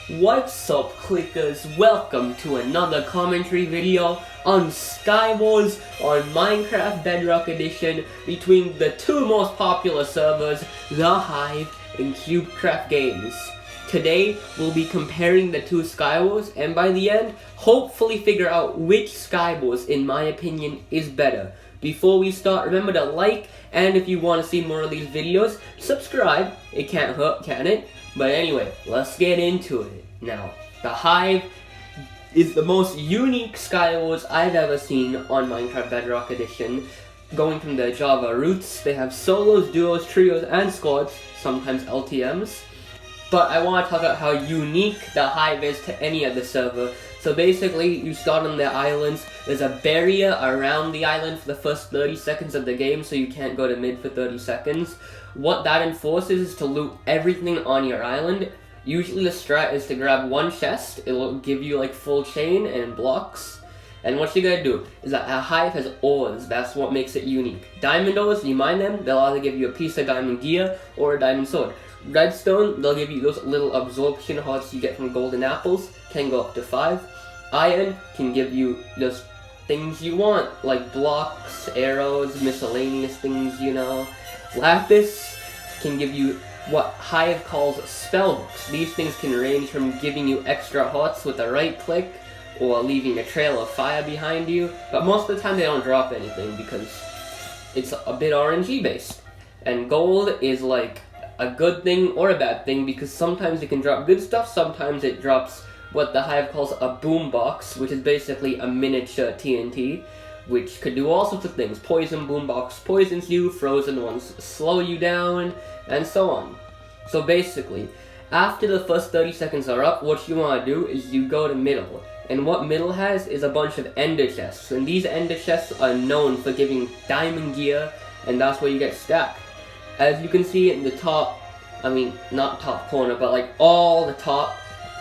What's up, clickers? Welcome to another commentary video on Skywars on Minecraft Bedrock Edition between the two most popular servers, the Hive and Cubecraft Games. Today, we'll be comparing the two Skywars, and by the end, hopefully figure out which Skywars, in my opinion, is better. Before we start, remember to like, and if you want to see more of these videos, subscribe. It can't hurt, can it? But anyway, let's get into it. Now, the Hive is the most unique Skywars I've ever seen on Minecraft Bedrock Edition. Going from the Java roots, they have solos, duos, trios, and squads, sometimes LTMs. But I want to talk about how unique the Hive is to any other server. So basically, you start on the islands, there's a barrier around the island for the first 30 seconds of the game, so you can't go to mid for 30 seconds. What that enforces is to loot everything on your island. Usually the strat is to grab one chest, it'll give you like full chain and blocks. And what you gotta do is that a Hive has ores, that's what makes it unique. Diamond ores, you mine them, they'll either give you a piece of diamond gear or a diamond sword. Redstone, they'll give you those little absorption hearts you get from golden apples, can go up to 5. Iron can give you just things you want, like blocks, arrows, miscellaneous things, you know. Lapis can give you what Hive calls spellbooks. These things can range from giving you extra hearts with a right click, or leaving a trail of fire behind you, but most of the time they don't drop anything because it's a bit RNG based. And gold is like a good thing or a bad thing because sometimes it can drop good stuff, sometimes it drops what the Hive calls a boombox, which is basically a miniature TNT, which could do all sorts of things. Poison boombox poisons you, frozen ones slow you down, and so on. So basically, after the first 30 seconds are up, what you want to do is you go to middle. And what middle has is a bunch of ender chests, and these ender chests are known for giving diamond gear, and that's where you get stacked. As you can see in the top, not top corner, but like all the top,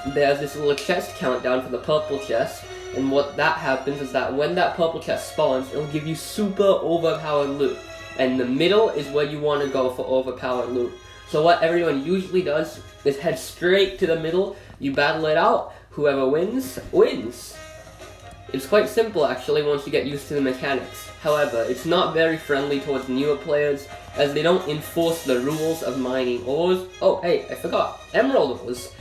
there's this little chest countdown for the purple chest, and what that happens is that when that purple chest spawns, it'll give you super overpowered loot, and the middle is where you want to go for overpowered loot. So what everyone usually does is head straight to the middle, you battle it out, whoever wins, wins. It's quite simple actually once you get used to the mechanics. However, it's not very friendly towards newer players, as they don't enforce the rules of mining ores. Oh, hey, I forgot. Emerald ores.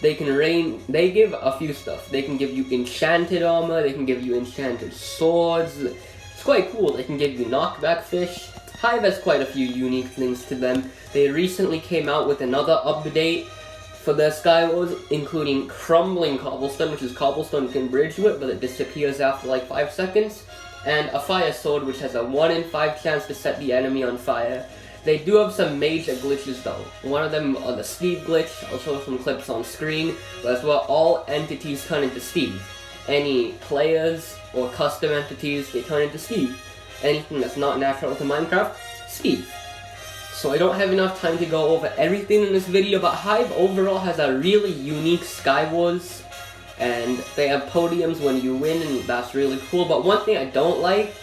They give a few stuff. They can give you enchanted armor, they can give you enchanted swords. It's quite cool. They can give you knockback fish. Hive has quite a few unique things to them. They recently came out with another update for their Skywars, including crumbling cobblestone, which is cobblestone you can bridge with, but it disappears after like 5 seconds. And a fire sword, which has a 1 in 5 chance to set the enemy on fire. They do have some major glitches though. One of them are the Steve glitch. I'll show some clips on screen. That's where all entities turn into Steve. Any players or custom entities, they turn into Steve. Anything that's not natural to Minecraft, Steve. So I don't have enough time to go over everything in this video, but Hive overall has a really unique Skywars. And they have podiums when you win, and that's really cool. But one thing I don't like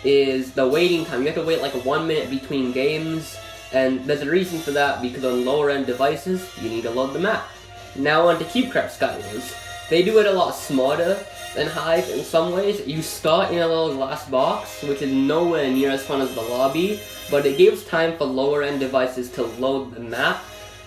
is the waiting time. You have to wait like 1 minute between games, and there's a reason for that, because on lower end devices, you need to load the map. Now on to Cubecraft Skywars. They do it a lot smarter than Hive in some ways. You start in a little glass box, which is nowhere near as fun as the lobby, but it gives time for lower end devices to load the map,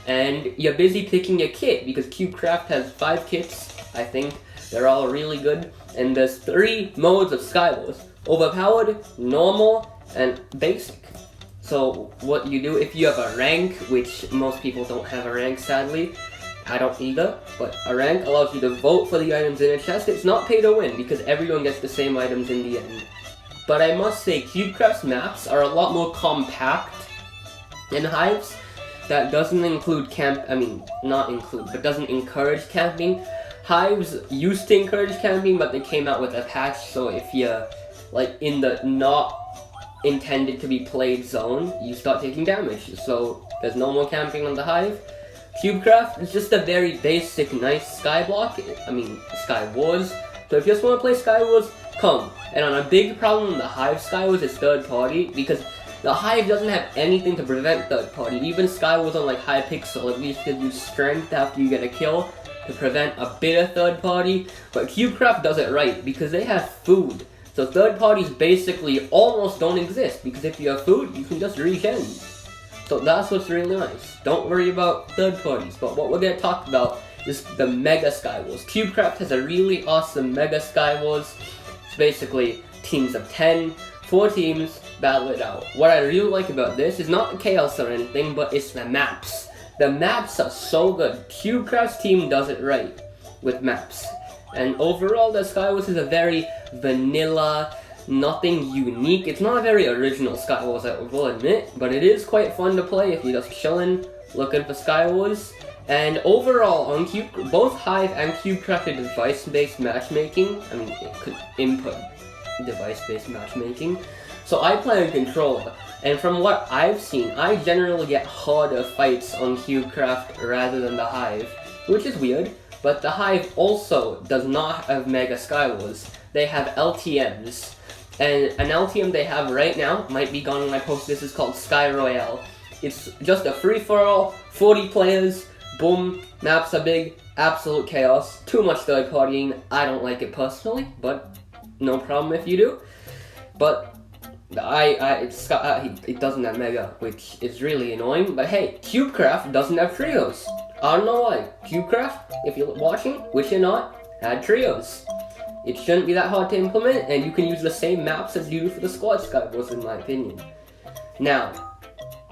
and you're busy picking your kit, because Cubecraft has 5 kits, I think. They're all really good, and there's 3 modes of Skywars. Overpowered, normal, and basic. So what you do if you have a rank, which most people don't have a rank sadly, I don't either, but a rank allows you to vote for the items in a chest. It's not pay to win because everyone gets the same items in the end. But I must say Cubecraft's maps are a lot more compact than Hive's. That doesn't include doesn't encourage camping. Hives used to encourage camping, but they came out with a patch, so if you're like in the not intended to be played zone, you start taking damage. So there's no more camping on the Hive. Cubecraft is just a very basic, nice Skywars. So if you just want to play Skywars, come. And on a big problem, the Hive Skywars is third party, because the Hive doesn't have anything to prevent third party. Even Skywars on like Hypixel at least gives you strength after you get a kill. to prevent a bit of third party, but Cubecraft does it right because they have food. So third parties basically almost don't exist because if you have food, you can just regen. So that's what's really nice. Don't worry about third parties, but what we're going to talk about is the Mega Skywars. Cubecraft has a really awesome Mega Skywars. It's basically teams of 10, 4 teams, battle it out. What I really like about this is not the chaos or anything, but it's the maps. The maps are so good. Cubecraft's team does it right with maps. And overall, the Skywars is a very vanilla, nothing unique. It's not a very original Skywars, I will admit, but it is quite fun to play if you're just chilling, looking for Skywars. And overall, on both Hive and Cubecraft are device-based matchmaking. I mean, input device-based matchmaking. So I play on controller, and from what I've seen, I generally get harder fights on Cubecraft rather than the Hive, which is weird. But the Hive also does not have Mega Skywars. They have LTMs. And an LTM they have right now, might be gone when I post this, is called Sky Royale. It's just a free-for-all, 40 players, boom, maps are big, absolute chaos, too much third partying. I don't like it personally, but no problem if you do. But it doesn't have Mega, which is really annoying. But hey, Cubecraft doesn't have trios. I don't know why. Cubecraft, if you're watching, which you're not, had trios. It shouldn't be that hard to implement, and you can use the same maps as you do for the Squad Skywars, in my opinion. Now,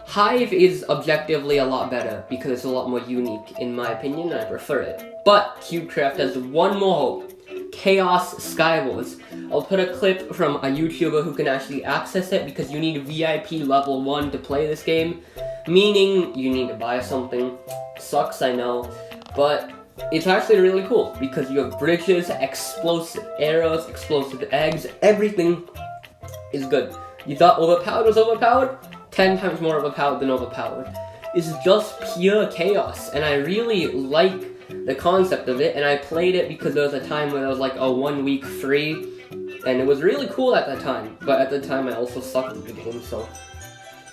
Hive is objectively a lot better, because it's a lot more unique, in my opinion, and I prefer it. But Cubecraft has one more hope. Chaos Skywars. I'll put a clip from a YouTuber who can actually access it, because you need VIP level 1 to play this game. Meaning, you need to buy something. Sucks, I know, but it's actually really cool because you have bridges, explosive arrows, explosive eggs, everything is good. You thought overpowered was overpowered? 10 times more overpowered than overpowered. It's just pure chaos, and I really like the concept of it, and I played it because there was a time when it was like a 1 week free, and it was really cool at that time, but at the time I also sucked at the game, so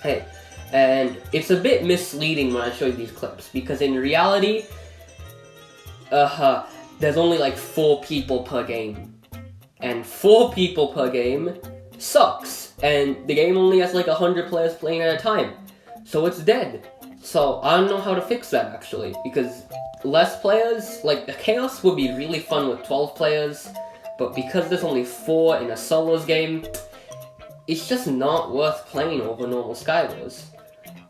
hey. And it's a bit misleading when I show you these clips, because in reality, there's only like 4 people per game. And 4 people per game sucks. And the game only has like 100 players playing at a time. So it's dead. So I don't know how to fix that actually, because less players, like the chaos would be really fun with 12 players, but because there's only 4 in a solos game, it's just not worth playing over normal Skywars.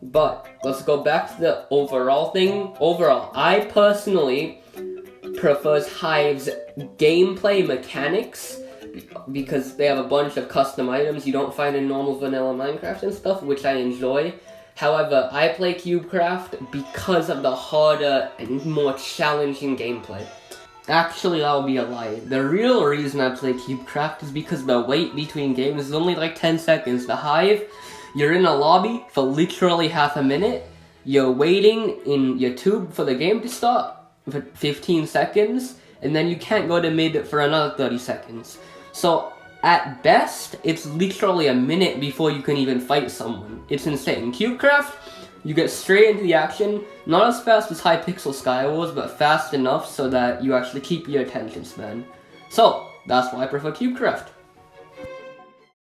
But let's go back to the overall thing. Overall, I personally prefers Hive's gameplay mechanics because they have a bunch of custom items you don't find in normal vanilla Minecraft and stuff, which I enjoy. However, I play Cubecraft because of the harder and more challenging gameplay. Actually, that would be a lie. The real reason I play Cubecraft is because the wait between games is only like 10 seconds. The Hive, you're in a lobby for literally half a minute, you're waiting in your tube for the game to start for 15 seconds, and then you can't go to mid for another 30 seconds. So, at best, it's literally a minute before you can even fight someone. It's insane. Cubecraft, you get straight into the action, not as fast as Hypixel Skywars, but fast enough so that you actually keep your attention span. So, that's why I prefer Cubecraft.